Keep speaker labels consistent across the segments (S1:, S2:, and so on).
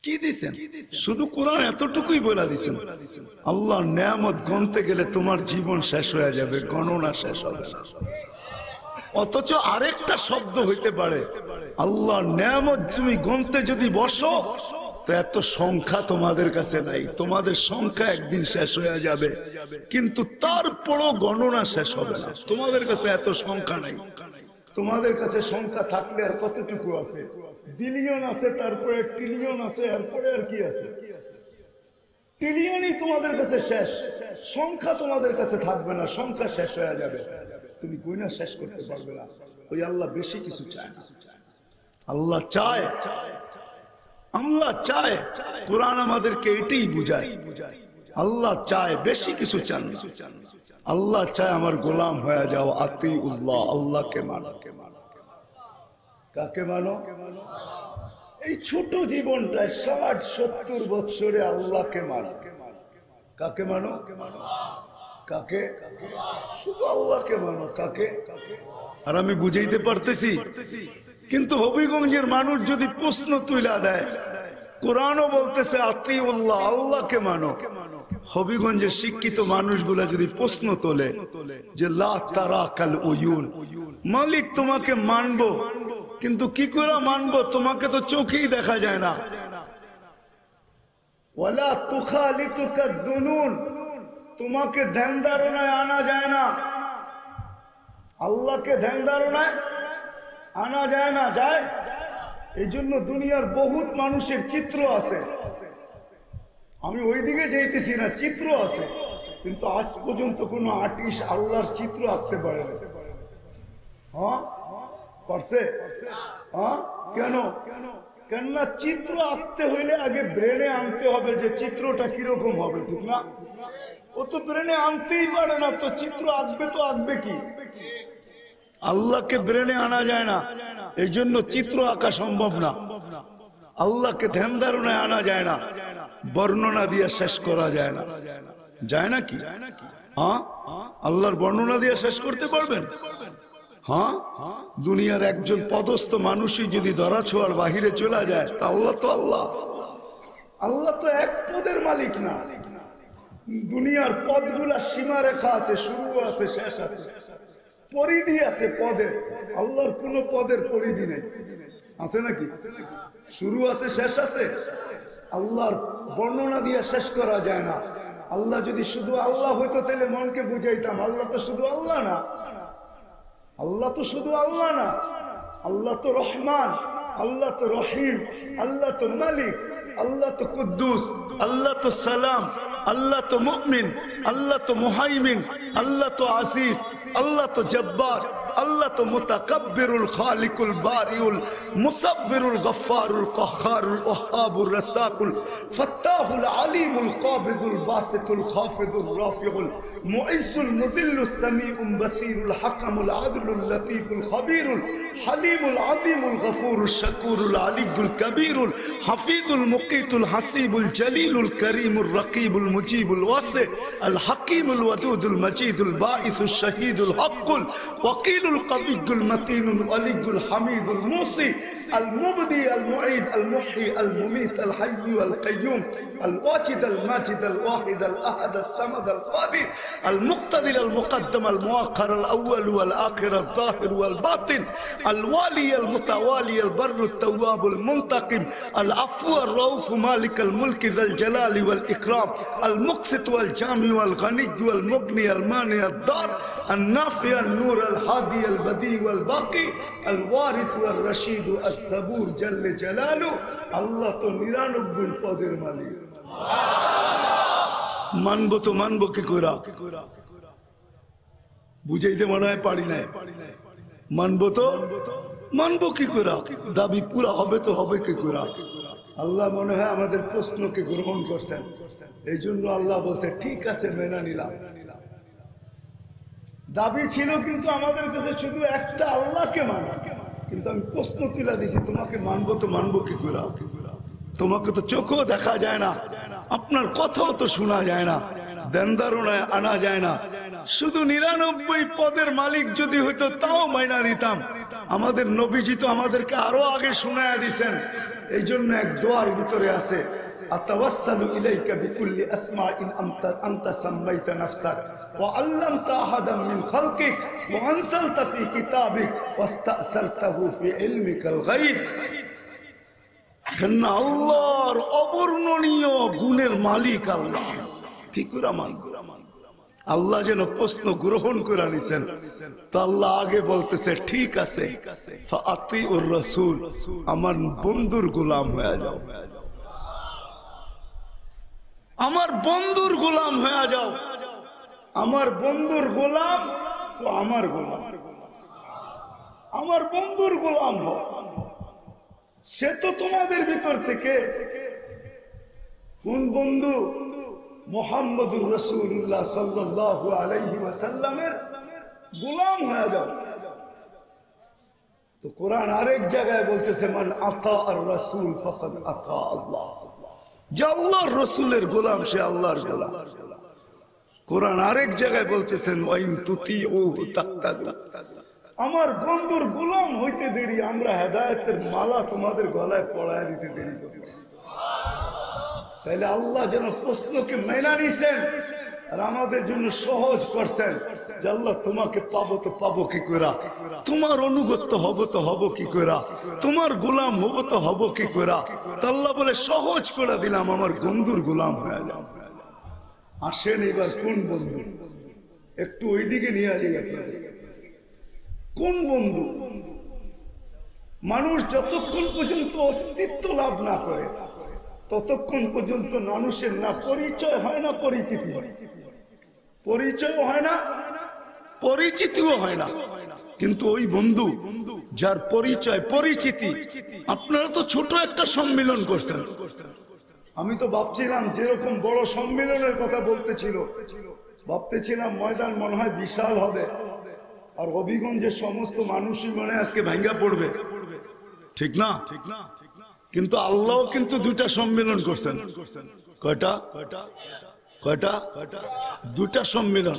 S1: কি দিছেন? শুধু কোরআন এতটুকুই বলে দিছেন, আল্লাহর নেয়ামত গণতে গেলে তোমার জীবন শেষ হয়ে যাবে, গণনা শেষ হবে না। অথচ আরেকটা শব্দ হইতে পারে, আল্লাহর নেয়ামত তুমি গণতে যদি বসো তো এত সংখ্যা তোমাদের কাছে নাই, তোমাদের সংখ্যা একদিন শেষ হয়ে যাবে, কিন্তু তারপরও গণনা শেষ হবে না। তোমাদের কাছে এত সংখ্যা নাই, তোমাদের কাছে সংখ্যা থাকলে আর কতটুকু আছে? বিলিয়ন আছে, তারপরে ট্রিলিয়ন আছে, এরপরে আর কি আছে? ট্রিলিয়নই তোমাদের কাছে শেষ, সংখ্যা তোমাদের কাছে থাকবে না, সংখ্যা শেষ হয়ে যাবে, তুমি গুণা শেষ করতে পারবে না। ওই আল্লাহ বেশি কিছু চায় না, আল্লাহ চায়, আল্লাহ চায়, কোরআন আমাদেরকে এটাই বুঝায়, আল্লাহ চায়, বেশি কিছু চান না। আল্লাহ চায় আমার গোলাম হয়ে যাও, আতিউল্লাহ, আল্লাহকে মানো। কাকে মানো? এই ছোট জীবনটায় 60-70 বছরে আল্লাহকে মানো। কাকে মানো? কাকে? শুধু আল্লাহকে মানো। কাকে? আর আমি বুঝাইতে পারতেছি, কিন্তু হবিগঞ্জের মানুষ যদি প্রশ্ন তুইলা দেয়, কোরআনও বলতেছে আতিউল্লাহ, আল্লাহকে মানো, হবিগঞ্জের শিক্ষিত মানুষগুলা যদি প্রশ্ন তোলে যে লা তারাকাল উয়ুন, মালিক তোমাকে মানবো, কিন্তু কি করে মানবো? তোমাকে তো চোখেই দেখা যায় না। ওয়ালা তুখালিতুকা যুনুন, তোমাকে ধ্যান ধারণায় আনা যায় না। আল্লাহকে ধ্যান ধারণায় আনা যায় না, যায়? এই জন্য দুনিয়ার বহুত মানুষের চিত্র আছে, আমি ওইদিকে যাইতেছি না, চিত্র আছে, কিন্তু আজ পর্যন্ত কোনো আর্টিস্ট আল্লাহর চিত্র আঁকতে পারে না। হ্যাঁ পারছে? হ্যাঁ, কেন? কেননা চিত্র আঁকতে হইলে আগে ব্রেনে আনতে হবে যে চিত্রটা কিরকম হবে, ঠিক না? ও তো ব্রেনে আনতেই পারে না, তো চিত্র আঁকবে তো আঁকবে কি? আল্লাহকে ব্রেনে আনা যায় না, এই জন্য চিত্র আঁকা সম্ভব না। আল্লাহকে ধ্যান ধারণায় আনা যায় না, বর্ণনা দিয়ে শেষ করা যায় না। যায় নাকি? হ্যাঁ, আল্লাহর বর্ণনা দিয়ে শেষ করতে পারবেন? হ্যাঁ, দুনিয়ার একজন পদস্থ মানুষই যদি ধরা ছোঁয়ার বাহিরে চলে যায়, আল্লাহ তো আল্লাহ, আল্লাহ তো এক পদের মালিক না। দুনিয়ার পদগুলা সীমা রেখা আছে, শুরু আছে, শেষ আছে, পরিধি আছে পদের। আল্লাহর কোন পদের পরিধি নেই, আছে নাকি? শুরু আছে, শেষ আছে। আল্লাহর বর্ণনা দিয়ে শেষ করা যায় না। আল্লাহ যদি শুধু আল্লাহ হইতো তাহলে মনকে বুঝাইতাম, আল্লাহ তো শুধু আল্লাহ না, আল্লাহ তো শুধু আল্লাহ না, আল্লাহ তো রহমান, আল্লাহ তো রহিম, আল্লাহ তো মালিক, আল্লাহ তো কুদ্দুস, আল্লাহ তো সালাম, আল্লাহ তো মুমিন, আল্লাহ তো মুহাইমিন, আল্লাহ তো আজিজ, আল্লাহ তো জব্বার, আল্লাহ তো মুতাকাব্বিরুল খালিকুল বারিউল মুসাব্বিরুল গফফারুল কাহ্হারুল ওয়াহ্হাবুর রাসাকুল ফাত্তাহুল আলিমুল কাবিদুল বাসিতুল খাফিদুর রাফিউল মুইজ্জুল মুযিল্লুস সামিউল বাসিরুল হাকামুল আদলুল লতীফুল খবীরুল হালিমুল আযীমুল গফুরুশ শাকুরুল আলিয়ুল কবীরুল হাফিজুল মুকীতুল হাসিবুল জলিলুল করিমুর রকিবুল মুজিবুল ওয়াসি আল হাকিমুল ওয়াদুদুল মজিদুল বাঈসুশ শাহীদুল হকুল ওয়াকিল القوي المتين الولي الحميد الموصي المبدي المعيد المحيي المميت الحي القيوم الواجد الماجد الواحد الأحد الصمد القادر المقتدر المقدم المؤخر الأول والآخر الظاهر والباطن الوالي المتوالي البر التواب المنتقم العفو الرؤوف مالك الملك ذا الجلال والإكرام المقسط والجامع والغني والمغني المانع الضار النافع النور الهادي البديع والباقي الوارث والرشيد الصبور جل جلاله الله تو 99 পদের মালিক। মানবো তো মানবো কি কইরা? বুঝাইতে মনে হয় পারি না। মানবো তো মানবো কি কইরা? দাবি পুরা হবে তো হবে কি কইরা? আল্লাহ মনে হয় আমাদের প্রশ্নকে গ্রহণ করছেন, এই জন্য আল্লাহ বলছে ঠিক আছে মেনে নিলাম। দাবি ছিল কিন্তু আমাদের কাছে শুধু একটা, আল্লাহকে মানা, কিন্তু আমি প্রশ্ন তুলে দিছি তোমাকে মানবো তো মানবো কি করে? তোমাকে তো চোখও দেখা যায় না, আপনার কথাও তো শোনা যায় না, ধ্যান ধারণায় আনা যায় না। শুধু 99 পদের মালিক যদি হইতো তাও মাইনা নিতাম, আমাদের নবীজি তো আমাদেরকে আরো আগে শোনায়া দিয়েছেন। এই জন্য এক দোয়ার ভিতরে আছে, আতাওয়াসসালু ইলাইকা বিকুল্লি আসমাইন আনতা সাম্মাইতা নাফসাক ওয়া আল্লামতা আহাদাম মিন খালকিক ওয়া আনসালতা ফি কিতাবিক ওয়াস্তাসারতাহু ফি ইলমিকাল গায়ব। কেননা আল্লাহর অবর্ণনীয় গুণের মালিক আল্লাহ। কি করে মানব? আল্লাহ যেন প্রশ্ন গ্রহণ করে নিছেন, তো আল্লাহ আগে বলতেছে ঠিক আছে, ফাআতিউর রাসূল, আমার বন্ধুর গোলাম হয়ে যাও, আমার বন্ধুর গোলাম হয়ে যাও। আমার বন্ধুর গোলাম তো আমার গোলাম, আমার বন্ধুর গোলাম হও। সে তো তোমাদের ভিতর থেকে কোন বন্ধু? মুহাম্মদুর রাসূলুল্লাহ সাল্লাল্লাহু আলাইহি ওয়াসাল্লামের গোলাম হয়ে যাও। তো কোরআন আরেক জায়গায় বলতেছে, মান আতা আর রাসূল ফাকাদ আতা আল্লাহ, যে আল্লাহর রাসূলের গোলাম সে আল্লাহর গোলাম। কোরআন আরেক জায়গায় বলতেছেন, ওয়াইন তুতিউ তাহতাদু, আমার বন্ধুর গোলাম হইতে দেরি, আমরা হেদায়েতের মালা তোমাদের গলায় পড়ায় দিতে দেরি করব। তাইলে আল্লাহ যেন প্রশ্নকে মেনে নিছেন আর আমাদের জন্য সহজ করছেন যে আল্লাহ তোমাকে পাবো তো পাবো কি করে, তোমার অনুগত্য হব তো হব কি করে, তোমার গোলাম হব তো হব কি করে। তো আল্লাহ বলে সহজ করে দিলাম, আমার বন্ধুর গোলাম হয়ে যাও। আসেন এবার কোন বন্ধু, একটু ওইদিকে নিয়ে আসি আপনাদের। কোন বন্ধু? মানুষ যতক্ষণ পর্যন্ত অস্তিত্ব লাভ না করে ততক্ষণ পর্যন্ত মানুষের না পরিচয় হয় না পরিচিতি, পরিচয় হয় না পরিচিতিও হয় না। কিন্তু ওই বন্ধু যার পরিচয় পরিচিতি, আপনারা তো ছোট একটা সম্মেলন করছেন, আমি তো ভাবছিলাম যেরকম বড় সম্মেলনের কথা বলতেছিল, ভাবতেছিলাম ময়দান মনে হয় বিশাল হবে আর হবিগঞ্জের সমস্ত মানুষই মনে আজকে ভাঙ্গা পড়বে, ঠিক না? কিন্তু আল্লাহ কিন্তু দুইটা সম্মেলন করছেন। কয়টা? কয়টা? দুটা সম্মেলন।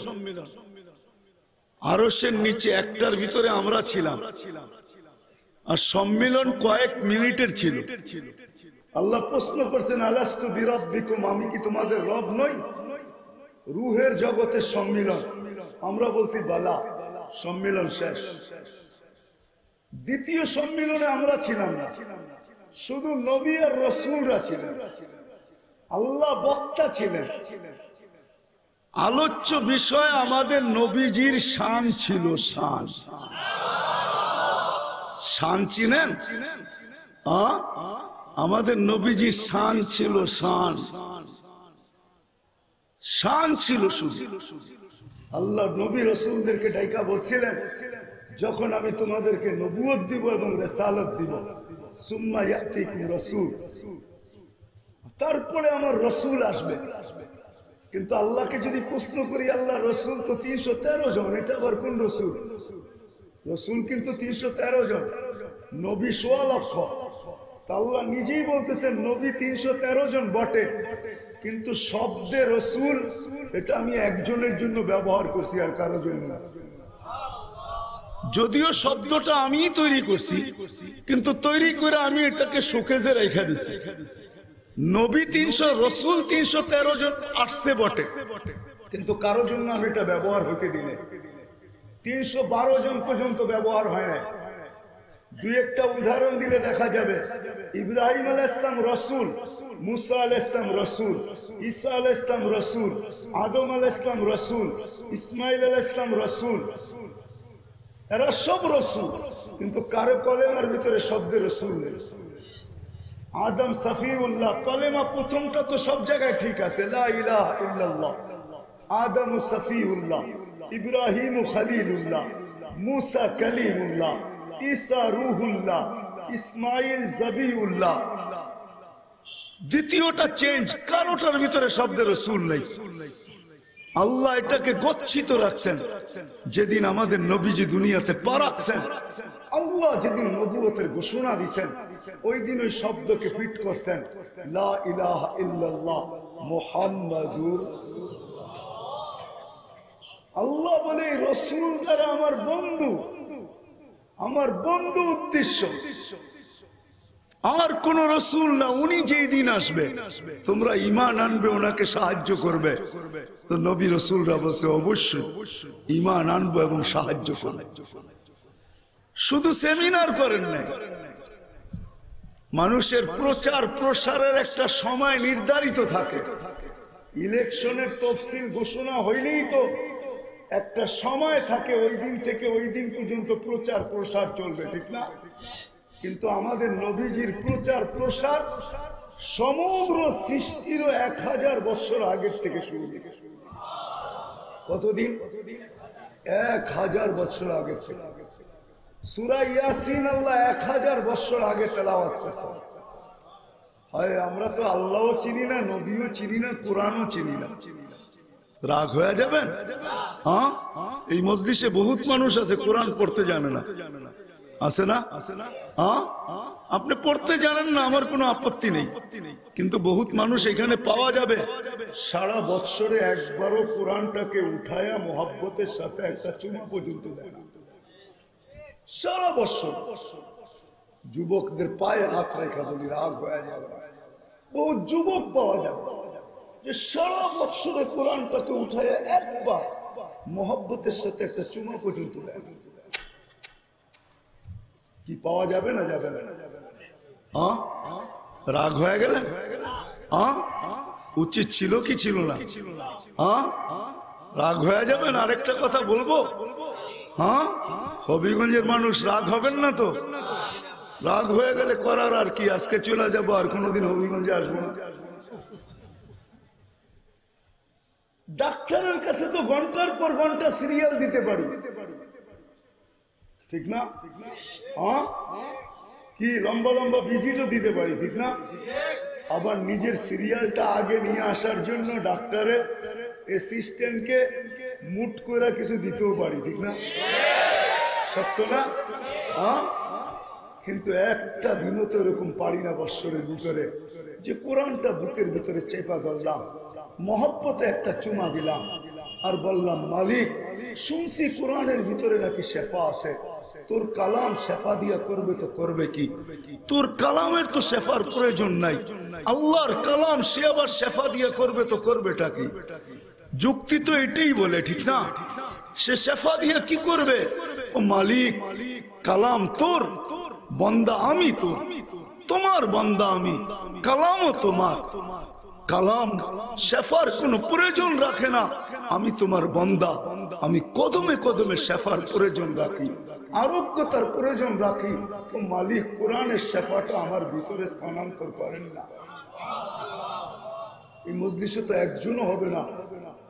S1: আরশের নিচে একটার ভিতরে আমরা ছিলাম, আর সম্মেলন কয়েক মিনিটের ছিল। আল্লাহ প্রশ্ন করছেন, আলাস্তু বিরাব্বিকুম, আমি কি তোমাদের রব নই? রুহের জগতের সম্মেলন, আমরা বলছি বালা, সম্মেলন শেষ। দ্বিতীয় সম্মেলনে আমরা ছিলাম না, শুধু নবী আর রাসূলরা ছিলেন, আল্লাহ বক্তা ছিলেন। আলোচ্য বিষয় আমাদের নবীজির শান ছিল। শান, শান চিনেন? আমাদের নবীজির শান ছিল, শান, শান ছিল শুধু। আল্লাহ নবী রাসূলদেরকে ডাইকা বলছিলেন, যখন আমি তোমাদেরকে নবুয়ত দিব এবং রিসালাত দিব, সুম্মা ইয়াতিকুম রাসূল, তারপরে আমার রাসূল আসবে। কিন্তু আল্লাহকে যদি প্রশ্ন করি, আল্লাহ রাসূল তো 313 জন, এটা আবার কোন রাসূল? রাসূল কিন্তু 313 জন, নবী 1.5 লক্ষ। তা আল্লাহ নিজেই বলতেছেন নবী 313 জন বটে, কিন্তু শব্দে রাসূল এটা আমি একজনের জন্য ব্যবহার করছি আর কারো জন্য না। যদিও শব্দটা আমি তৈরি করছি, কিন্তু তৈরি করে আমি এটাকে শোকেজে রেখে দিচ্ছি। নবী 300, রাসূল 313 জন আসছে বটে, কিন্তু কারো জন্য আমি এটা ব্যবহার হতে দিই না। 312 জন পর্যন্ত ব্যবহার হয় না। দুই একটা উদাহরণ দিলে দেখা যাবে, ইব্রাহিম আলাইহিস সালাম রাসূল, মুসা আলাইহিস সালাম রাসূল, ঈসা আলাইহিস সালাম রাসূল, আদম আলাইহিস সালাম রাসূল, ইসমাঈল আলাইহিস সালাম রাসূল, এরা সব রাসূল, কিন্তু কারো কলেমার ভিতরে শব্দে রাসূল নেই। আদম সফিউল্লাহ, কলেমা প্রথমটা তো সব জায়গায় ঠিক আছে, লা ইলাহা ইল্লাল্লাহ, আদম সফিউল্লাহ, ইব্রাহিম খলিলুল্লাহ, মুসা কালিমুল্লাহ, ঈসা রূহুল্লাহ, ইসমাঈল জবিউল্লাহ। দ্বিতীয়টা চেঞ্জ, কারোটার ভিতরে শব্দে রাসূল নেই। আল্লাহ এটাকে গচ্ছিত রাখছেন। যেদিন আমাদের নবীজি দুনিয়াতে পা রাখছেন, আল্লাহ যেদিন নবুয়তের ঘোষণা দিয়েছেন, ওই দিন ওই শব্দকে ফিট করছেন, লা ইলাহা ইল্লাল্লাহ মুহাম্মাদুর। আল্লাহ বলে রাসূল যারা আমার বন্ধু, আমার বন্ধু উদ্দেশ্য, আর কোন রসুল না। উনি যেই দিন আসবে তোমরা ঈমান আনবে, ওনাকে সাহায্য করবে। তো নবী রসুলরা বলছে অবশ্যই ঈমান আনবো এবং সাহায্য করবে। শুধু সেমিনার করেন না, মানুষের প্রচার প্রসারের একটা সময় নির্ধারিত থাকে। ইলেকশনের তফসিল ঘোষণা হইলেই তো একটা সময় থাকে, ওই দিন থেকে ওই দিন পর্যন্ত প্রচার প্রসার চলবে, ঠিক না? কিন্তু আমাদের নবীজির প্রচার প্রসার সমগ্র সৃষ্টির 1000 বছর আগের থেকে শুরু হয়েছে। কতদিন? 1000 বছর আগের থেকে। সূরা ইয়াসিন আল্লাহ 1000 বছর আগে তেলাওয়াত করছে। হয় আমরা তো আল্লাহও চিনি না, নবীও চিনি না, কোরআনও চিনি না। রাগ হয়ে যাবেন? হ্যাঁ, এই মজলিসে বহুত মানুষ আছে কোরআন পড়তে জানে না, আছে না? হ্যাঁ, আপনি পড়তে জানেন না, আমার কোনো আপত্তি নেই, কিন্তু বহুত মানুষ এখানে পাওয়া যাবে সারা বৎসরে একবারও কোরআনটাকে উঠায়া মোহাব্বতের সাথে একটা চুমা পর্যন্ত দেয় না। সারা বৎসর যুবকদের পায়ে হাত রেখা বলি রাগ হয়ে যাবে। বহু যুবক পাওয়া যাবে যে সারা বৎসরে কোরআনটাকে উঠায়া একবার মোহাব্বতের সাথে একটা চুমা পর্যন্ত দেয়। কি পাওয়া যাবে না? যাবে না? হ্যাঁ, রাগ হয়ে গেলেন? হ্যাঁ, উচিত ছিল কি ছিল না? হ্যাঁ, রাগ হয়ে যাবেন? আরেকটা কথা বলবো, হ্যাঁ, হবিগঞ্জের মানুষ রাগ হবেন না তো? রাগ হয়ে গেলে করার আর কি, আজকে চলে যাবো, আর কোনোদিন হবিগঞ্জে আসবো না। ডাক্তারের কাছে তো ঘন্টার পর ঘন্টা সিরিয়াল দিতে পারি, ঠিক না? হ্যাঁ, কি লম্বা লম্বা ভিজিটও দিতে পারি, ঠিক না? আবার নিজের সিরিয়ালটা আগে নিয়ে আসার জন্য ডাক্তারের অ্যাসিস্ট্যান্টকে মুট করে কিছু দিতেও পারি, ঠিক না? সত্য না? হ্যাঁ, কিন্তু একটা দিনও তো এরকম পারি না বৎসরের ভিতরে যে কোরআনটা বুকের ভিতরে চেপা ধরলাম, মহব্বতে একটা চুমা দিলাম আর বললাম, মালিক শুনছি কোরআনের ভিতরে নাকি শেফা আছে, তোর কালাম শেফা দিয়া করবে তো করবে কি? তোর কালামের তো শেফার প্রয়োজন নাই, আল্লাহর কালাম সে আবার শেফা দিয়া করবে তো করবেটা কি? যুক্তি তো এটাই বলে, ঠিক না? সে শেফা দিয়া কি করবে? ও মালিক, কালাম তোর, বান্দা আমি তোর, তোমার বান্দা আমি, কালামও তোমার, কালাম শেফার কোনো প্রয়োজন রাখে না, আমি তোমার বান্দা, আমি কদমে কদমে শেফার প্রয়োজন রাখি, আরোগ্যতার প্রয়োজন রাখি। তো মালিক কোরআনের শেফাটা আমার ভিতরে স্থানান্তর করেন না। এই মজলিসে তো একজনও হবে না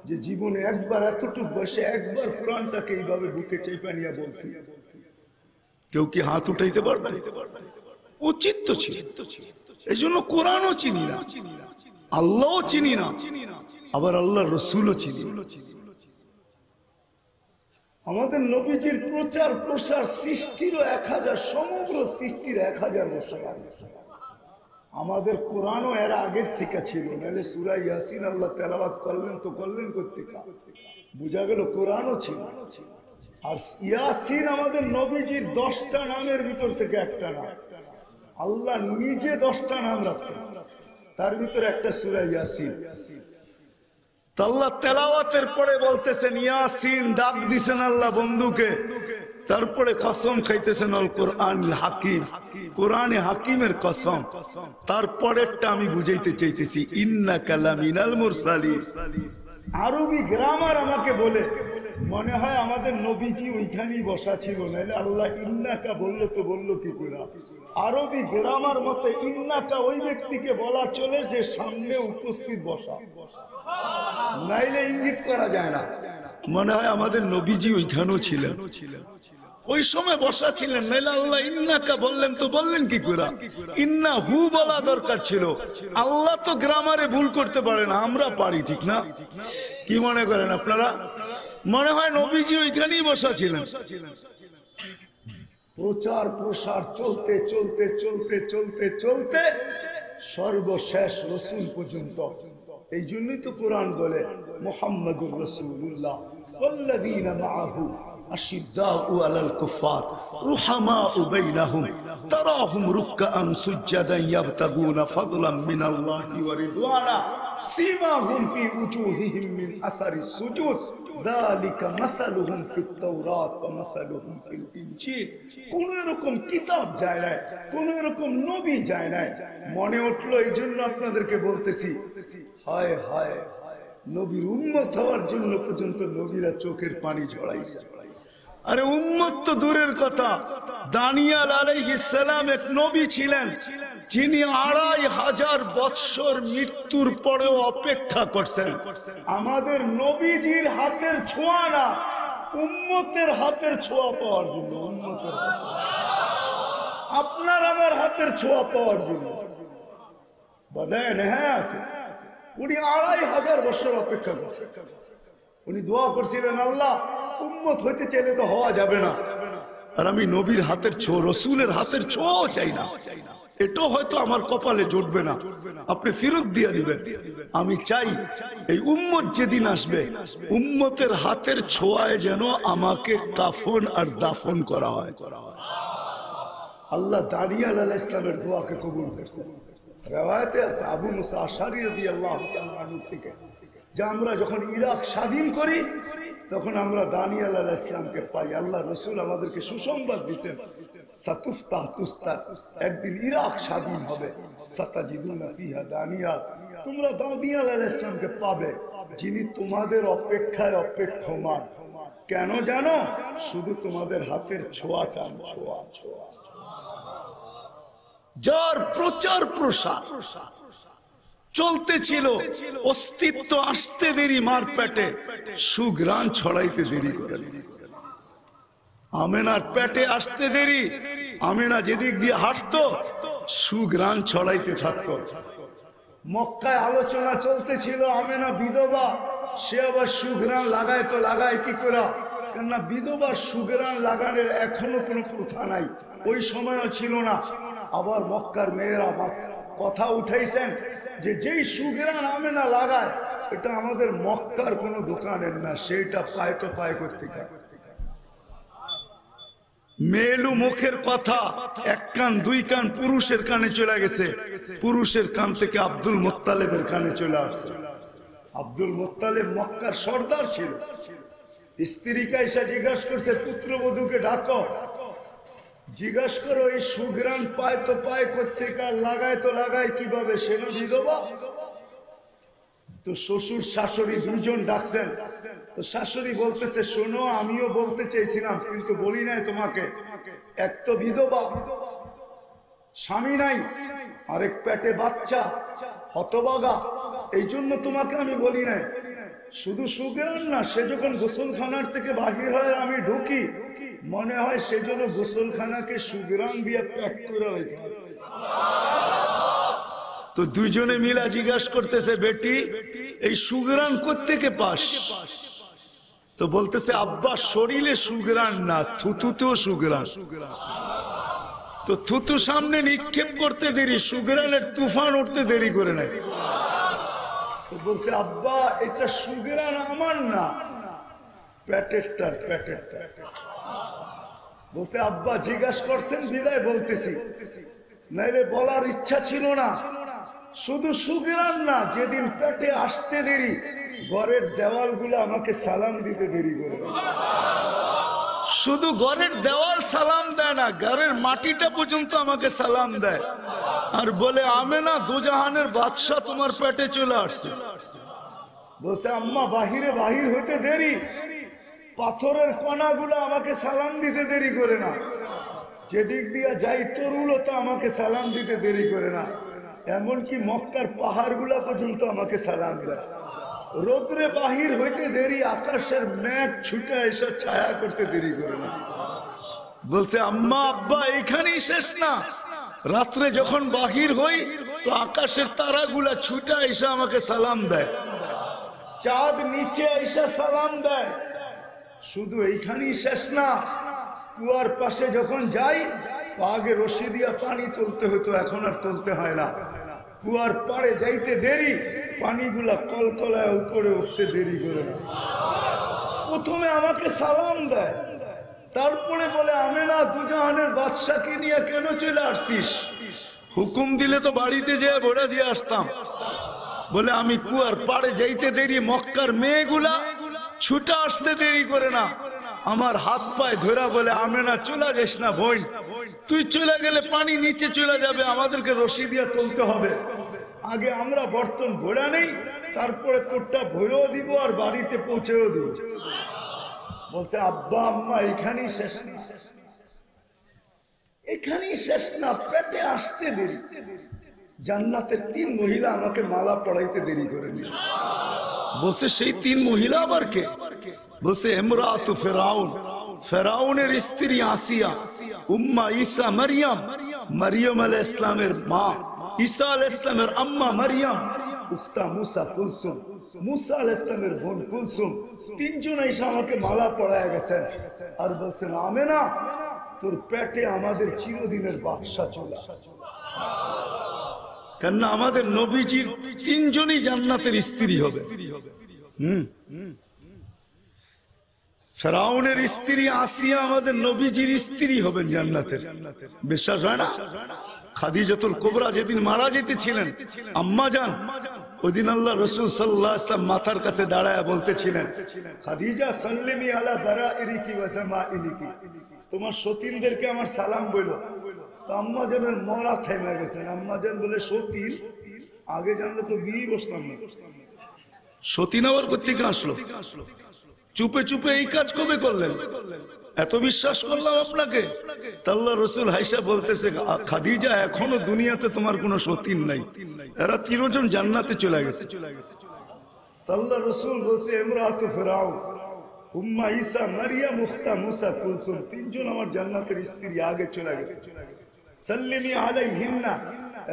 S1: যে জীবনে একবার এতটুকু বয়সে একবার কোরআনটাকে এইভাবে বুকে চেপে নিয়ে বলছি। কেউ কি হাত উঠাইতে পারবে? উচিত তো ছিল। এই জন্য কোরআনও চিনি না, আল্লাহও চিনি না, আবার আল্লাহর রসুলও চিনি। আমাদের নবীজির প্রচার প্রসার সৃষ্টির 1000, সমগ্র সৃষ্টির 1000 বছর আগে। আমাদের কোরআনও এর আগের থেকে ছিল, নাহলে সূরা ইয়াসিন আল্লাহ তেলাওয়াত করলেন তো করলেন কোত্থেকে? বোঝা গেল কোরআনও ছিল। আর ইয়াসিন আমাদের নবীজির 10টা নামের ভিতর থেকে একটা নাম। আল্লাহ নিজে 10টা নাম রাখছেন, তার ভিতরে একটা সূরা ইয়াসিন। আল্লাহ তেলাওয়াতের পরে বলতেছেন ইয়াসিন, ডাক দিছেন আল্লাহ বন্ধুকে, তারপরে কসম খাইতেছেন আল কোরআনুল হাকিম, কোরআনে হাকিমের কসম। তারপরেরটা আমি বুঝাইতে চাইতেছি, ইন্নাকা লামিনাল মুরসালিন। আরবি গ্রামার আমাকে বলে মনে হয় আমাদের নবীজি ওইখানেই বসা ছিল, নাহলে আল্লাহ ইন্নাকা বললো তো বললো কি করে? আরবি গ্রামার মতে ইন্নাকা ওই ব্যক্তিকে বলা চলে যে সামনে উপস্থিত বসা, নাইলে ইঙ্গিত করা যায় না। মনে হয় আমাদের নবীজি ওইখানেও ছিলেন, ওই সময় বসা ছিলেন, নাইলে আল্লাহ ইন্নাকা বললেন তো বললেন কি করে? ইন্না হু বলা দরকার ছিল। আল্লাহ তো গ্রামারে ভুল করতে পারে না, আমরা পারি, ঠিক না? কি মনে করেন আপনারা? মনে হয় নবীজি ওইখানেই বসা ছিলেন। প্রচার প্রসার চলতে চলতে চলতে চলতে চলতে সর্বশেষ রসুল পর্যন্ত। এই জন্যই তো কোরআন বলে মুহাম্মাদুর রাসূলুল্লাহ ওয়াল্লাযীনা মাআহু أشداء على الكفار رحماء بينهم تراهم ركعا سجدا يبتغون فضلا من الله ورضوانا سيماهم في وجوههم من أثر السجود ذلك مثلهم في التوراة ومثلهم في الإنجيل কোন এরকম কিতাব যায় না কোন এরকম নবী যায় না মনে উঠলো এইজন্য আপনাদেরকে বলতেছি হায় হায় নবীর উম্মত হওয়ার জন্য পর্যন্ত নবীরা চোখের পানি ঝরাইছে আরে উম্মত তো দূরের কথা দানিয়েল আলাইহিস সালাম এক নবী ছিলেন যিনি 2500 বৎসর মৃত্যুর পরেও অপেক্ষা করছেন আমাদের নবীজির হাতের ছোঁয়া না উম্মতের হাতের ছোঁয়া পাওয়ার জন্য উম্মতের আপনার আমার হাতের ছোঁয়া পাওয়ার জন্য বলেন হ্যাঁ আছে উনি 2500 বছর অপেক্ষা করছেন উনি দোয়া করছিলেন আল্লাহ উম্মত হইতে চাইলে তো হওয়া যাবে না আর আমি নবীর হাতের ছোঁয়া রাসূলের হাতের ছোঁয়াও চাই না এটাও হয়তো আমার কপালে জুটবে না আপনি ফেরত দিয়ে দিবেন আমি চাই এই উম্মত যেদিন আসবে উম্মতের হাতের ছোঁয়ায় যেন আমাকে কাফন আর দাফন করা হয় আল্লাহ দানিয়েল আলাইহিস সালামের দোয়াকে কবুল করেছেন রওয়ায়াতে আছে আবু মুসা আশআরী রাদিয়াল্লাহু তাআলা আনহু থেকে যে আমরা যখন ইরাক স্বাধীন করি তখন আমরা দানিয়েল আলাইহিস সালামকে পাই আল্লাহ রাসূল আমাদেরকে সুসংবাদ দিয়েছেন সাতুফতাহ তুস্তার একদিন ইরাক স্বাধীন হবে সাতাজিদুনা ফিহা দানিয়াল তোমরা দানিয়েল আলাইহিস সালামকে পাবে যিনি তোমাদের অপেক্ষায় অপেক্ষমান কেন জানো শুধু তোমাদের হাতের ছোঁয়া চান ছোঁয়া ছোঁয়া যার প্রচার প্রসার চলতেছিল অস্তিত্ব আসতে দেরি মার পেটে সুঘ্রাণ ছড়াইতে দেরি করে আমেনার পেটে আসতে দেরি আমেনা যেদিক দিয়ে হাঁটতো সুঘ্রাণ ছড়াইতে থাকতো মক্কায় আলোচনা চলতেছিল আমেনা বিধবা সে আবার সুঘ্রাণ লাগাইতো লাগায় কি করে কেননা বিধবা সুঘ্রাণ লাগানোর এখনো কোনো প্রথা নাই ওই সময়ও ছিল না আবার মক্কার মেয়েরা কথা উঠাইছেন যে যেই সুঘ্রাণ আমেনা লাগায় এটা আমাদের মক্কার কোনো দোকানের না সেইটা পায় তো পায় করতে মেলু মুখের কথা এক কান দুই কান পুরুষের কানে চলে গেছে পুরুষের কান থেকে আব্দুল মুত্তালিবের কানে চলে আসছে আব্দুল মুত্তালিব মক্কার সর্দার ছিল স্ত্রীকে এসে জিজ্ঞাসা করছে পুত্রবধূকে ডাকো জিজ্ঞাসা করো এই সুঘ্রাণ পায় তো পায় কোত্থেকে আর লাগায় তো লাগায় কিভাবে সে না বিধবা তো শ্বশুর শাশুড়ি দুইজন ডাকছেন তো শাশুড়ি বলতেছে শোনো আমিও বলতে চাইছিলাম কিন্তু বলি নাই তোমাকে এক তো বিধবা স্বামী নাই আরেক পেটে বাচ্চা হতভাগা এই জন্য তোমাকে আমি বলি নাই শুধু সুঘ্রাণ না সে যখন গোসলখানার থেকে বাহির হয় আমি ঢুকি মনে হয় সেজন্য গোসলখানাকে সুঘ্রাণ দিয়ে প্যাক করে রেখে তো দুইজনে মিলা জিজ্ঞাসা করতেছে বেটি এই সুঘ্রাণ কোত্থেকে পাস তো বলতেছে আব্বা শরীরে সুঘ্রাণ না থুতুতেও সুঘ্রাণ তো থুতু সামনে নিক্ষেপ করতে দেরি সুঘ্রাণের তুফান উঠতে দেরি করে নাই তো বলছে আব্বা এটা সুঘ্রাণ আমার না পেটেরটার বলছে আব্বা জিজ্ঞাসা করছেন বিদায় বলতেছি নাইলে বলার ইচ্ছা ছিল না শুধু সুঘ্রাণ না যেদিন পেটে আসতে দেরি ঘরের দেওয়ালগুলো আমাকে সালাম দিতে দেরি করে শুধু ঘরের দেওয়াল সালাম দেয় না ঘরের মাটিটা পর্যন্ত আমাকে সালাম দেয় আর বলে আমেনা দুজাহানের বাদশা তোমার পেটে চলে আসছে বলছে আম্মা বাহির হইতে দেরি পাথরের কণাগুলো আমাকে সালাম দিতে দেরি করে না যেদিক দিয়া যাই তরুলতা আমাকে সালাম দিতে দেরি করে না এমনকি মক্কার পাহাড়গুলা পর্যন্ত আমাকে সালাম দেয় রোদ্রে বাহির হইতে দেরি আকাশের মেঘ ছুটে এসে ছায়া করতে দেরি করে না বলছে আম্মা আব্বা এখানেই শেষ না রাত্রে যখন বাহির হই তো আকাশের তারাগুলা ছুটে এসে আমাকে সালাম দেয় চাঁদ নিচে এসে সালাম দেয় শুধু এইখানেই শেষ না কুয়ার পাশে যখন যাই তো আগে রশি দিয়া পানি তুলতে হতো এখন আর তুলতে হয় না কুয়ার পাড়ে যাইতে দেরি পানিগুলা কলকলায় উপরে উঠতে দেরি করে না প্রথমে আমাকে সালাম দেয় তারপরে বলে আমেনা দুজাহানের বাদশাকে নিয়ে কেন চলে আসছিস? হুকুম দিলে তো বাড়িতে যেয়ে ভরে দিয়ে আসতাম। বলে আমি কুয়ার পাড়ে যাইতে দেরি, মক্কার মেয়েগুলা ছুটে আসতে দেরি করে না, আমার হাত পায়ে ধরা বলে আমেনা চলে যাস না বোন, তুই চলে গেলে পানি নিচে চলে যাবে, আমাদেরকে রশি দিয়ে তুলতে হবে, আগে আমরা বর্তন ভরা নেই, তারপরে তোরটা ভরেও দিব আর বাড়িতে পৌঁছেও দিব। বলছে আব্বা আম্মা এখানেই শেষ না, এখানেই শেষ না, পেটে আসতে দেরি। জান্নাতের 3 মহিলা আমাকে মালা পড়াইতে দেরি করে নিল। বলছে সেই 3 মহিলা আবার কে? বলছে ইমরাতু ফিরাউন, ফেরাউনের স্ত্রী আসিয়া, উম্মা ঈসা মারিয়াম, মারিয়াম আলাইহিস সালামের মা, ঈসা আলাইহিস সালামের আম্মা মারিয়াম, উখতা মুসা কুলসুম, মুসা আলাইহিস সালামের বোন কুলসুম, 3 জন এসে আমাকে মালা পড়ায় গেছেন। আর বলছেন আমেনা তোর পেটে আমাদের চিরদিনের বাদশা চলে আসে। কেননা আমাদের নবীজির 3 জনই জান্নাতের স্ত্রী হবে। ফেরাউনের স্ত্রী আসিয়া আমাদের নবীজির স্ত্রী হবেন জান্নাতের। বিশ্বাস হয় না? খাদিজাতুল কুবরা যেদিন মারা যেতেছিলেন আম্মা জান, ওইদিন আল্লাহ রাসূল সাল্লাল্লাহু আলাইহি ওয়াসাল্লাম মাথার কাছে দাঁড়ায় বলতেছিলেন খাদিজা সাল্লিমি আলা বারাইরিকি ওয়া জামাইলিকি, তোমার সতীনদেরকে আমার সালাম বলো। তো আম্মা জানের মরা থেমে গেছেন। আম্মা জান বলে সতীন? আগে জানলে তো বিয়ে বসতাম না। সতীন আবার কোত্থেকে আসলো? চুপে চুপে এই কাজ কবে করলেন? এত বিশ্বাস করলাম আপনাকে। আল্লাহ রাসূল হাইসা বলতেছে খাদিজা এখনো দুনিয়াতে তোমার কোনো সতীন নাই, এরা 3 জন জান্নাতে চলে গেছে। আল্লাহ রাসূল বলছে ইমরাতু ফিরাউন, উম্মা ঈসা মারিয়াম, উখতা মুসা কুলসুম, 3 জন আমার জান্নাতের স্ত্রী আগে চলে গেছে। সাল্লিমি আলাইহিন্না,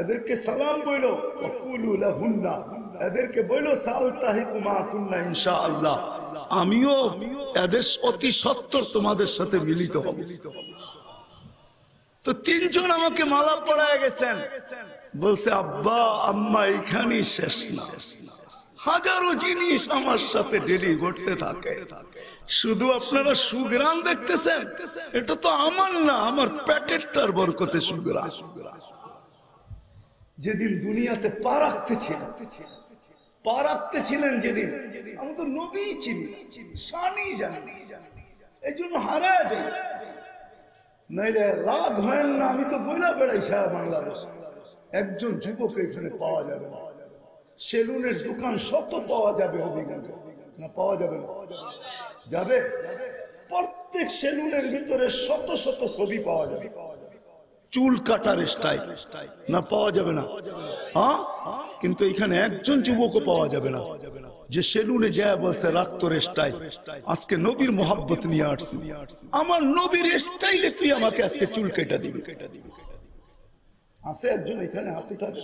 S1: এদেরকে সালাম বলো, ওয়াকুলু লাহুন্না, এদেরকে বলো সালতাহিকু মা কুন্না ইনশাআল্লাহ, আমিও এদের অতি সত্বর তোমাদের সাথে মিলিত হব। তো 3 জন আমাকে মালা পড়ায় গেছেন। বলছে আব্বা আম্মা এখানেই শেষ না, হাজারো জিনিস আমার সাথে ডেলি ঘটতে থাকে। শুধু আপনারা সুগ্রাম দেখতেছেন, এটা তো আমার না, আমার পেটেরটার বরকতে সুগ্রাম। যেদিন দুনিয়াতে পা রাখতেছিলেন যেদিন, আমি তো নবী চিনি, শানি জানি, এই জন্য হারায় যায়। নাইলে রাগ হয় না, আমি তো বইলা বেড়াই সারা বাংলাদেশ। একজন যুবক এখানে পাওয়া যাবে না। সেলুনের দোকান শত পাওয়া যাবে হবিগঞ্জে, না পাওয়া যাবে না? যাবে। প্রত্যেক সেলুনের ভিতরে শত শত ছবি পাওয়া যাবে, চুল কাটার স্টাইল, না পাওয়া যাবে না? হ্যাঁ, কিন্তু এখানে একজন যুবকও পাওয়া যাবে না যে সেলুনে যায় বলছে রাখতোর স্টাইল। আজকে নবীর মোহাব্বত নিয়ে আসছি, আমার নবীর স্টাইলে তুই আমাকে আজকে চুল কেটে দিবি। আছে একজন এখানে হাত উঠাবে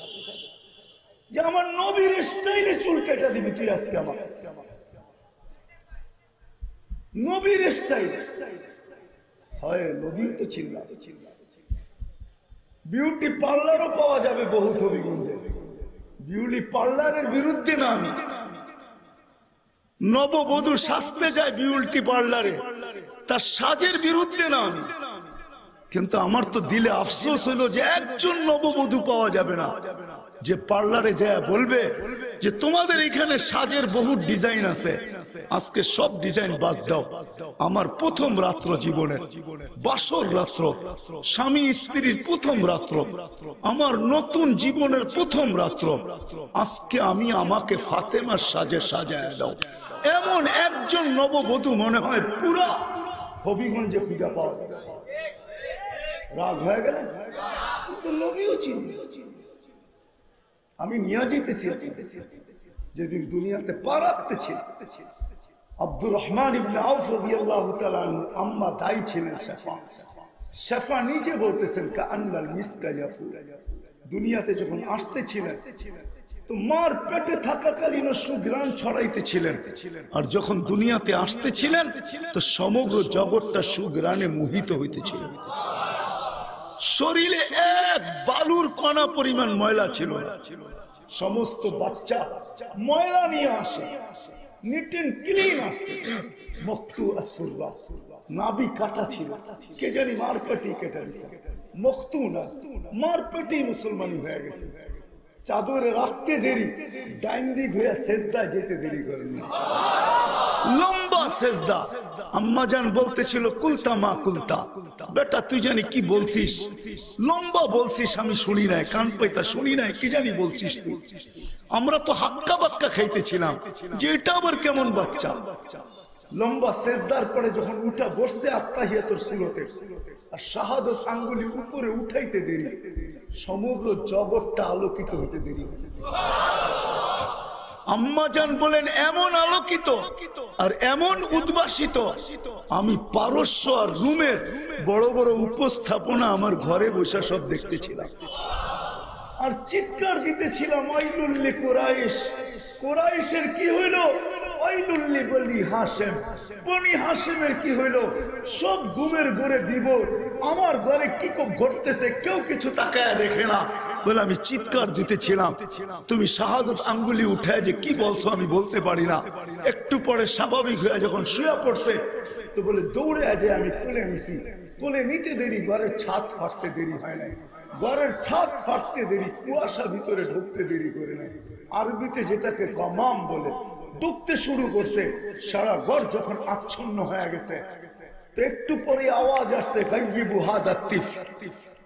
S1: যে আমার নবীর স্টাইলে চুল কেটে দিবি তুই আজকে আমার নবীর স্টাইল? হয় নবীও তো চিল্লা। বিউটি পার্লারও পাওয়া যাবে বহুত হবিগঞ্জে। বিউটি পার্লারের বিরুদ্ধে না আমি, নববধূ সাজতে যায় বিউটি পার্লারে, তার সাজের বিরুদ্ধে না আমি। কিন্তু আমার তো দিলে আফসোস হলো যে একজন নববধূ পাওয়া যাবে না যে পার্লারে যায় বলবে যে তোমাদের এখানে সাজের বহু ডিজাইন আছে, আজকে সব ডিজাইন বাদ দাও। আমার প্রথম রাত্র জীবনের, বাসর রাত্র, স্বামী স্ত্রীর প্রথম রাত্র, আমার নতুন জীবনের প্রথম রাত্র, আজকে আমি আমাকে ফাতেমার সাজে সাজায় দাও। এমন একজন নববধূ মনে হয় পুরা হবিগঞ্জে পূজা পাওয়া যাবে। রাগ হয়ে গেল, নবীও চিনবে। আমি নিয়ে যেতেছি যেদিন দুনিয়াতে পা রাখতেছি, আব্দুর রহমান ইবনে আউফ রাদিয়াল্লাহু তাআলা আনহু আম্মা দাই ছিলেন শাফা। শাফা নিজে বলতেছেন কাআন্নাল মিসকা ইয়াফু, দুনিয়াতে যখন আসতেছিলেন তো মার পেটে থাকাকালীন সুঘ্রাণ ছড়াইতেছিলেন, আর যখন দুনিয়াতে আসতেছিলেন তো সমগ্র জগৎটা সুঘ্রাণে মোহিত হইতেছিল। শরীরে এক বালুর কণা পরিমাণ ময়লা ছিল না। সমস্ত বাচ্চা ময়লা নিয়ে আসে, নিট এন্ড ক্লিন আসে, মক্তু আসুররা, নাভি কাটা ছিল, কে জানি মারপেটি কেটে দিছে, মখতুনা মারপেটি মুসলমানি হয়ে গেছে। চাদরে রাখতে দেরি, ডাইন দিক হয়ে সেজদায় যেতে দেরি করেন, লম্বা সেজদা। আম্মাজান বলতেছিল কুলতা মা কুলতা, বেটা তুই জানি কি বলছিস, লম্বা বলছিস, আমি শুনি নাই, কান পাইতা শুনি নাই, কি জানি বলছিস তুই। আমরা তো হাক্কা বাক্কা খাইতেছিলাম যে এটা আবার কেমন বাচ্চা। লম্বা সেজদার পরে যখন উঠা বসছে আত্তাহিয়াতুর সুরতে, আর শাহাদত আঙ্গুলি উপরে উঠাইতে দেরি, সমগ্র জগৎটা আলোকিত হতে দেরি। আম্মাজান বলেন এমন আলোকিত আর এমন উদ্ভাসিত, আমি পারস্য আর রুমের বড় বড় উপস্থাপনা আমার ঘরে বসে সব দেখতেছিলাম আর চিৎকার দিতেছিলাম, আইলুল্লি কুরাইশ, কুরাইশের কি হইল, আইলুল্লি বলি হাসেম, বনি হাসেমের কি হইল, সব ঘুমের ঘরে বিভোর, আমার ঘরে কি ঘটতেছে কেউ কিছু তাকায় দেখে না। বলে আমি চিৎকার দিতেছিলাম, তুমি শাহাদত আঙ্গুলি উঠায় যে কি বলছো আমি বলতে পারি না। একটু পরে স্বাভাবিক হয়ে যখন শুয়ে পড়ছে তো বলে দৌড়ে আজ আমি কোলে নিছি, কোলে নিতে দেরি ঘরের ছাদ ফাটতে দেরি হয় নাই, ঘরের ছাদ ফাটতে দেরি, কুয়াশা ভিতরে ঢুকতে দেরি করে নাই। আরবিতে যেটাকে গমাম বলে, ঢুকতে শুরু করছে, সারা ঘর যখন আচ্ছন্ন হয়ে গেছে তো একটু পরে আওয়াজ আসছে, গাইয়িবু হাদা তিফ,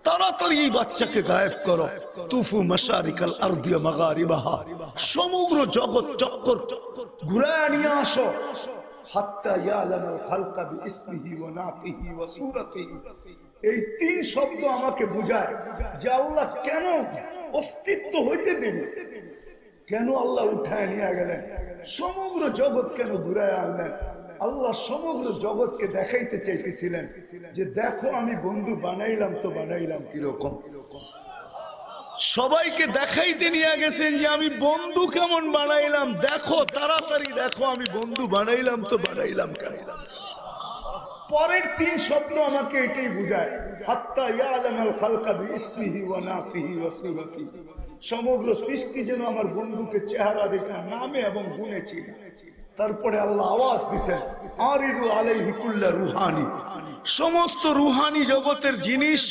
S1: তাড়াতাড়ি এই বাচ্চাকে গায়েব করো, তুফু মাশারিকাল আরদি ওয়া মাগারিবাহা, সমগ্র জগৎ চক্কর ঘুরায় নিয়ে আসো, হাত্তা ইয়ালামাল খালকা বিইসমিহি ওয়া নাতিহি ওয়া সূরাতিহি। এই তিন শব্দ আমাকে বুঝায় যে আল্লাহ কেন অস্তিত্ব হইতে দেবে, কেন আল্লাহ উঠায় নিয়ে গেলেন, সমগ্র জগৎ কেন ঘুরায় আনলেন। আল্লাহ সমগ্র জগৎকে দেখাইতে চাইতেছিলেন যে দেখো আমি বন্ধু বানাইলাম তো বানাইলাম কিরকম। সবাইকে দেখাইতে নিয়ে গেছেন যে আমি বন্ধু কেমন বানাইলাম, দেখো তাড়াতাড়ি দেখো আমি বন্ধু বানাইলাম তো বানাইলাম কেমন। পরের তিন শব্দ আমাকে এটাই বুঝায়, হাত্তা ইয়ালামাল খালকা বিইসমিহি ওয়া নাতিহি ওয়া সূরাতিহি, সমগ্র সৃষ্টি যেন আমার বন্ধুকে চেহারা দেখে নামে এবং গুণে চিনে। তারপরে আল্লাহ আওয়াজ দিছেন, আরিদু আলাইহি কুল্লা রুহানি, সমস্ত রুহানি জগতের জিনিস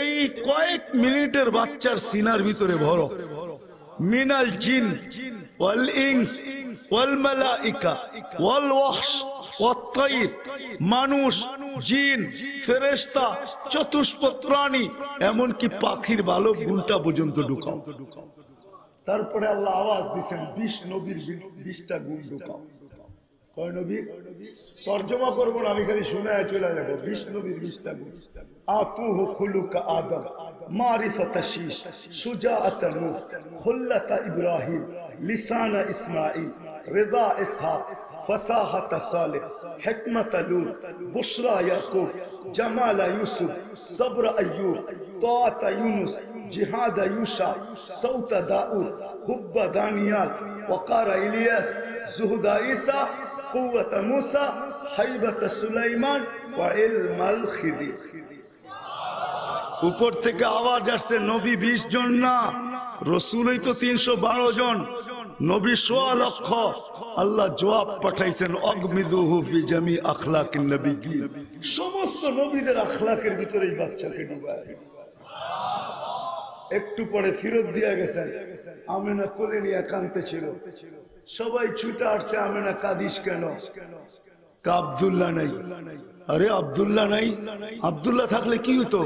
S1: এই কয়েক মিনিটের বাচ্চার সিনার ভিতরে ভরো। মিনাল জিন ওয়াল ইনস ওয়াল মালাইকা ওয়াল ওয়াহশ ওয়াত তাইর, মানুষ, জিন, ফেরেশতা, চতুষ্পদ প্রাণী, এমনকি পাখির বালক গুণটা পর্যন্ত ঢুকাও। তারপরে আল্লাহ আওয়াজ দিছেন 20 নবীর 20টা গুণ ঢুকাও। কয় নবীর তর্জমা করবো না, আমি খালি শুনে চলে যাবো। 20 নবীর 20টা গুণ, আতুহু খুলুকা আদম, মারিফাতা শীশ, সুজাআতা নূহ, খুল্লাতা ইব্রাহিম, লিসানা ইসমাঈল, রিদা ইসহাক, ফাসাহাতা সালেহ, হিকমাতা লূত, বুশরা ইয়াকুব, জামালা ইউসুফ, সবরা আইয়ুব, তাআতা ইউনুস, জিহাদা ইউশা, সৌতা দাউদ, হুব্বা দানিয়াল, ওয়াকারা ইলিয়াস, জুহুদা ঈসা, কুওয়াতা মুসা, হাইবাতা সুলাইমান ওয়া ইলমাল খিদির। উপর থেকে আওয়াজ আসছে নবী 20 জন না, রসুলই তো 312 জন, নবী 1.25 লক্ষ। আল্লাহ জবাব পাঠাইছেন, অগমিদুহু ফি জামি আখলাকিন নবিয়্যিন, সমস্ত নবীদের আখলাকের ভিতরে এই বাচ্চাকে ডুবায়। একটু পরে ফিরত দিয়ে গেছেন, আমেনা কোলে নিয়ে কাঁদতে ছিল, সবাই ছুটে আসছে, আমেনা কাঁদিস কেন? আব্দুল্লাহ নাই। আরে আব্দুল্লাহ নাই, আব্দুল্লাহ থাকলে কি হতো,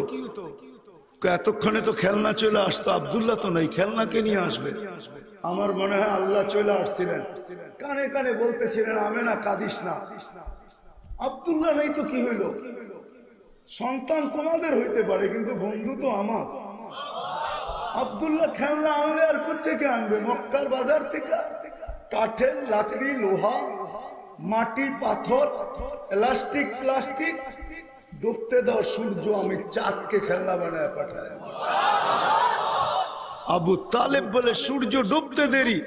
S1: এতক্ষণে তো খেলনা চলে আসতো, আব্দুল্লাহ তো নাই, খেলনাকে নিয়ে আসবে। আমার মনে হয় আল্লাহ চলে আসছিলেন, কানে কানে বলতেছিলেন, আমেনা কাঁদিস না, আব্দুল্লাহ নাই তো কি হইল, সন্তান তোমাদের হইতে পারে কিন্তু বন্ধু তো আমার। আব্দুল্লাহ খেলনা আনলে আর কোথেকে আনবে? মক্কার বাজার থেকে, কাঠের, লাকড়ি, লোহা, মাটি, পাথর, প্লাস্টিক, প্লাস্টিক, ডুবতে দাও সূর্য, আমি চাঁদকে খেলনা বানায় পাঠায়। আবু তালেব বলে সূর্য ডুবতে দেরি,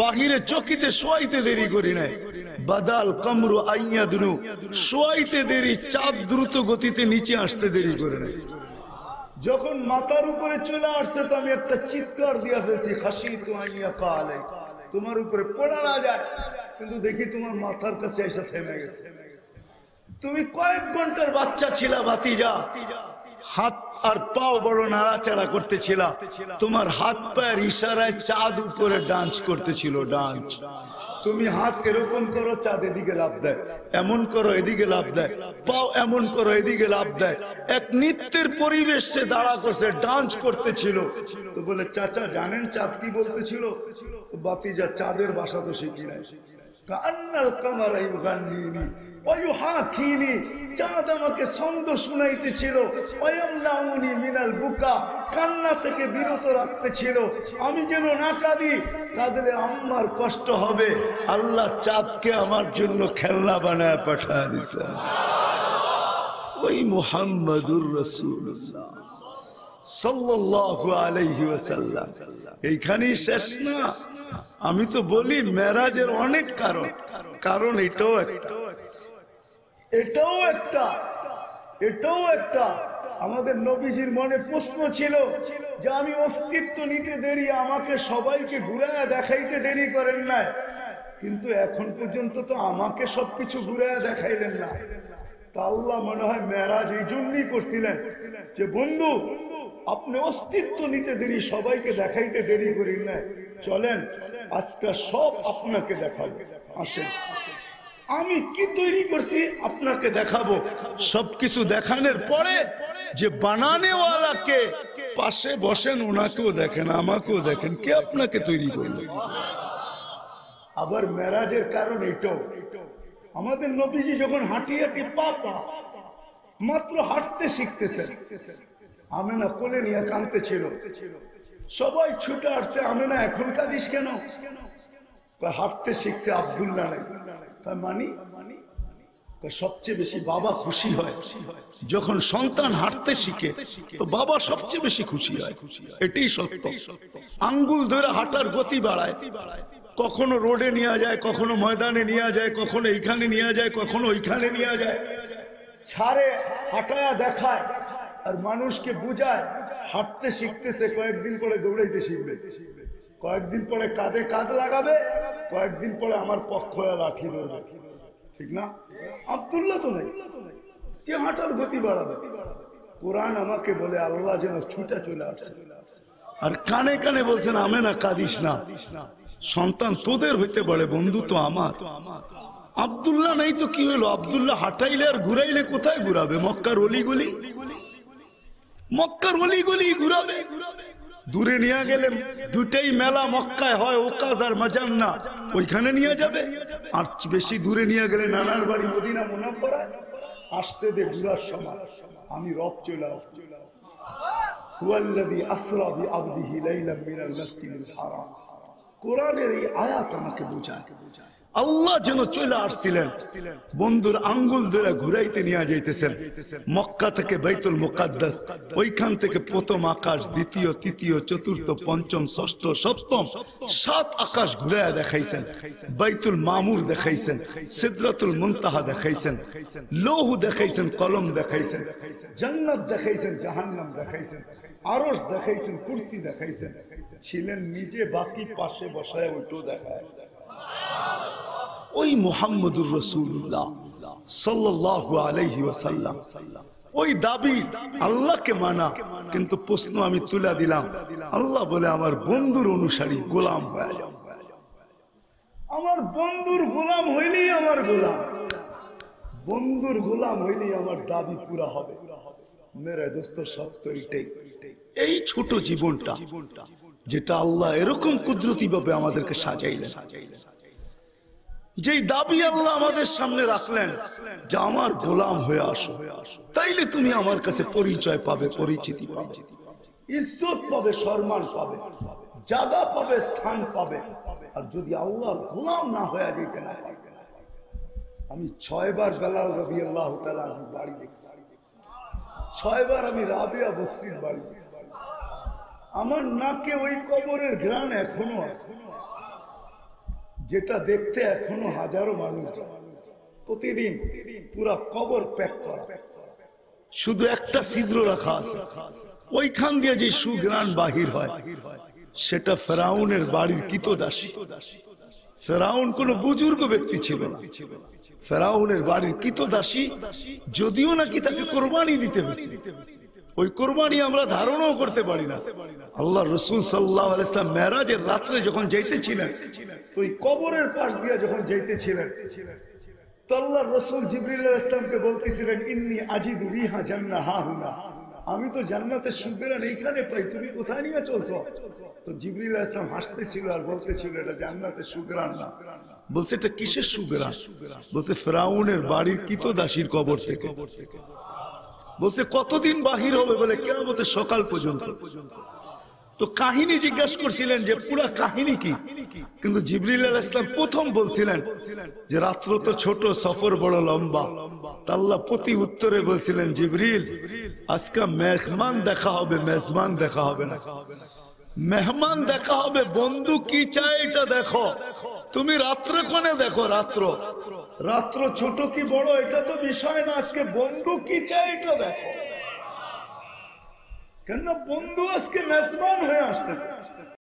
S1: বাহিরে চকিতে শোয়াইতে দেরি করি নাই, বাদাল কামরু আইয়াদনু, শোয়াইতে দেরি, চাঁদ দ্রুত গতিতে নিচে আসতে দেরি করে নাই। যখন মাথার উপরে চলে আসছে তো আমি একটা চিৎকার দিয়া ফেলছি, খাশিতু আইয়াকা আলাইক, তোমার উপরে পড়া না যায়, কিন্তু দেখি তোমার মাথার কাছে এসে থেমে গেছে। তুমি কয়েক ঘন্টার বাচ্চা ছিলা ভাতিজা, হাত আর পাও বড় নাড়াচাড়া করতেছিলা, তোমার হাত পায়ের ইশারায় চাঁদ উপরে ডান্স করতেছিল, ডান্স। তুমি হাত এরকম করো, চাঁদ এদিকে লাফ দেয়, এমন করো এদিকে লাফ দেয়, পাও এমন করো এদিকে লাফ দেয়। এক নৃত্যের পরিবেশ সে দাঁড়া করছে, ডান্স করতেছিল। তো বলে চাচা জানেন চাঁদ কি বলতেছিল? বাতিজা চাঁদের ভাষা তো শিখি নাই। কান্নাল কামার ইউগান্নিনি ওয়ুহাকিনি, চাঁদ আমাকে ছন্দ শুনাইতেছিল, ওয়ামনাউনি মিনাল বুকা, কান্না থেকে বিরত রাখতেছিল, আমি যেন না কাঁদি, কাঁদলে আম্মার কষ্ট হবে। আল্লাহ চাঁদকে আমার জন্য খেলনা বানায় পাঠায় দিছে। ওই মুহাম্মাদুর রাসূলুল্লাহ সাল্লাল্লাহু আলাইহি ওয়াসাল্লাম। এইখানেই শেষ না, আমি তো বলি মেরাজের অনেক কারণ, কারণ এটাও একটা আমাদের নবীজির মনে প্রশ্ন ছিল যে আমি অস্তিত্ব নিতে দেরি, আমাকে সবাইকে ঘুরায়া দেখাইতে দেরি করেন না, কিন্তু এখন পর্যন্ত তো আমাকে সবকিছু ঘুরায়া দেখাইলেন না। তা আল্লাহ মনে হয় মেরাজ এই জন্যই করছিলেন যে বন্ধু আপনি অস্তিত্ব নিতে দেরি, সবাইকে দেখাইতে দেরি করেন না, চলেন আজকে সব আপনাকে দেখাবো, আসেন আমি কি তৈরি করছি আপনাকে দেখাবো। সবকিছু দেখানোর পরে যে বানানেওয়ালাকে পাশে বসেন, ওনাকেও দেখেন, আমাকেও দেখেন, কে আপনাকে তৈরি করবে। আবার মেরাজের কারণ এটাও, আমাদের নবীজি যখন হাঁটি হাঁটি পা মাত্র হাঁটতে শিখতেছেন, আমেনা কোলে নিয়ে কাঁদতেছিল, সবাই ছুটে আসছে, আমেনা এখন কাঁদিস কেন? হাঁটতে শিখছে আব্দুল্লাহ নাই, মানি সবচেয়ে বেশি বাবা খুশি হয় যখন সন্তান হাঁটতে শিখে, তো বাবা সবচেয়ে বেশি খুশি হয়, এটাই সত্য। আঙ্গুল ধরে হাঁটার গতি বাড়ায়, কখনো রোডে নিয়ে যায়, কখনো ময়দানে নিয়ে যায়, কখনো এইখানে নিয়ে যায়, কখনো ওইখানে নিয়ে যায়, ছাড়ে হাঁটায়া দেখায় আর মানুষকে বুঝায়। হাঁটতে শিখতেছে, কয়েকদিন পরে দৌড়াইতে শিখবে, কয়েকদিন পরে কাঁধে কাঁধ লাগাবে, কয়েকদিন পরে আমার পক্ষ লাঠি ধরবে, ঠিক না? আব্দুল্লাহ তো নেই, কে হাঁটার গতি বাড়াবে? কোরআন আমাকে বলে আল্লাহ যেন ছুটে চলে আসছে, আর কানে কানে বলছেন আমেনা কাঁদিস না, সন্তান তোদের হইতে পারে, বন্ধু তো আমার। আব্দুল্লাহ নেই তো কি হলো? আব্দুল্লাহ হাঁটাইলে আর ঘুরাইলে কোথায় ঘুরাবে? মক্কার অলিগলি, মক্কার অলিগলি ঘুরাবে। দূরে নিয়ে গেলে দুটাই মেলা মক্কায় হয়, ওকাজ আর মাজান্না, ওইখানে নিয়ে যাবে। আর বেশি দূরে নিয়ে গেলে নানার বাড়ি মদিনা মুনাফফারায়, আসতে দে ঘুরার সময় আমি রব চলে আসছি। হুয়াল্লাযী আসরা বিআবদিহি লাইলাম মিনাল মাসজিদিল হারাম, কোরআনের এই আয়াত আমাকে বোঝায় আল্লাহ যেন চলে আসছিলেন, বন্ধুর আঙ্গুল ধরে ঘুরাইতে নিয়ে যাইতেছেন মক্কা থেকে বাইতুল মুকাদ্দাস, ওইখান থেকে প্রথম আকাশ, দ্বিতীয়, তৃতীয়, চতুর্থ, পঞ্চম, ষষ্ঠ, সপ্তম, 7 আকাশ ঘুরাইয়া দেখাইছেন, বাইতুল মামুর দেখাইছেন, সিদরাতুল মুনতাহা দেখাইছেন, লৌহ দেখাইছেন, কলম দেখাইছেন, জান্নাত দেখাইছেন, জাহান্নাম দেখাইছেন, আরশ দেখাইছেন, কুরসি দেখাইছেন, ছিলেন নিজে, বাকি পাশে বসায় ওইটাও দেখায়। ওই মুহাম্মদুর রাসূলুল্লাহ সাল্লাল্লাহু আলাইহি ওয়াসাল্লাম, ওই দাবি আল্লাহকে মানা। কিন্তু প্রশ্ন আমি তুলে দিলাম, আল্লাহ বলে আমার বন্ধুর অনুসারী, গোলাম হয়ে যাও। আমার বন্ধুর গোলাম হইলেই আমার গোলাম, বন্ধুর গোলাম হইলেই আমার দাবি পুরা হবে। মেরে দোস্ত সত্য এটাই, এই ছোট জীবনটা যেটা আল্লাহ এরকম কুদরতি ভাবে আমাদেরকে সাজাইলেন, যেই দাবি আল্লাহ আমাদের সামনে রাখলেন যে আমার গোলাম হয়ে আসো, তাইলে তুমি আমার কাছে পরিচয় পাবে, পরিচিতি পাবে, ইজ্জত পাবে, সম্মান পাবে, জায়গা পাবে, স্থান পাবে। আর যদি আল্লাহর গোলাম না হয়ে যেতে না, আমি 6 বার বেলাল রাদিয়াল্লাহু তাআলা বাড়ি দেখছি, 6 বার আমি রাবিয়া বসরির বাড়ি দেখছি। আমার নাকে ওই কবরের ঘ্রাণ এখনো আছে, যেটা দেখতে এখনো হাজারো মানুষ যায় প্রতিদিন। পুরা কবর প্যাক করা, শুধু একটা ছিদ্র রাখা আছে, ওইখান দিয়ে যে সুঘ্রাণ বাহির হয়, সেটা ফেরাউনের বাড়ির কিতদাসী। ফেরাউন কোন বুজুর্গ ব্যক্তি ছিল না, ফেরাউনের বাড়ির কৃতদাসী, যদিও নাকি তাকে কোরবানি দিতে হয়েছে, ওই কোরবানি আমরা ধারণাও করতে পারি না। আল্লাহ রসুল সাল্লাল্লাহু আলাইহি ওয়াসাল্লাম মেরাজের রাত্রে যখন যাইতেছিলেন, তো ওই কবরের পাশ দিয়ে যখন যাইতেছিলেন, তো আল্লাহ রসুল জিবরিল আলাইহিস সালামকে বলতেছিলেন, ইন্নী আজিদু রিহা জান্নাহ হাহুনা, আমি তো জান্নাতের সুগরান এইখানে পাই, তুমি কোথায় নিয়ে চলছো? তো জিবরিল আলাইহিস সালাম হাসতেছিল আর বলতেছিল, এটা জান্নাতের সুগরান না। বলছে এটা কিসের সুগরান? বলছে ফেরাউনের বাড়ির কৃতদাসীর কবর থেকে। বলছে কতদিন বাহির হবে? বলে কিয়ামতের সকাল পর্যন্ত। তো কাহিনী জিজ্ঞাসা করছিলেন যে পুরা কাহিনী কি, কিন্তু জিবরিল আলাইহিস সালাম প্রথম বলছিলেন যে রাত্র তো ছোট, সফর বড় লম্বা। আল্লাহ প্রতি উত্তরে বলছিলেন, জিবরিল আজকে মেহমান দেখা হবে, মেজবান দেখা হবে না। মেহমান দেখা হবে, বন্ধু কি চায় এটা দেখো। তুমি রাত্রে কোনে দেখো, রাত্র ছোট কি বড় এটা তো বিষয় না, আজকে বন্ধু কি চায় এটা দেখো। কেন বন্ধু আজকে মেজবান হয়ে আসতেছে।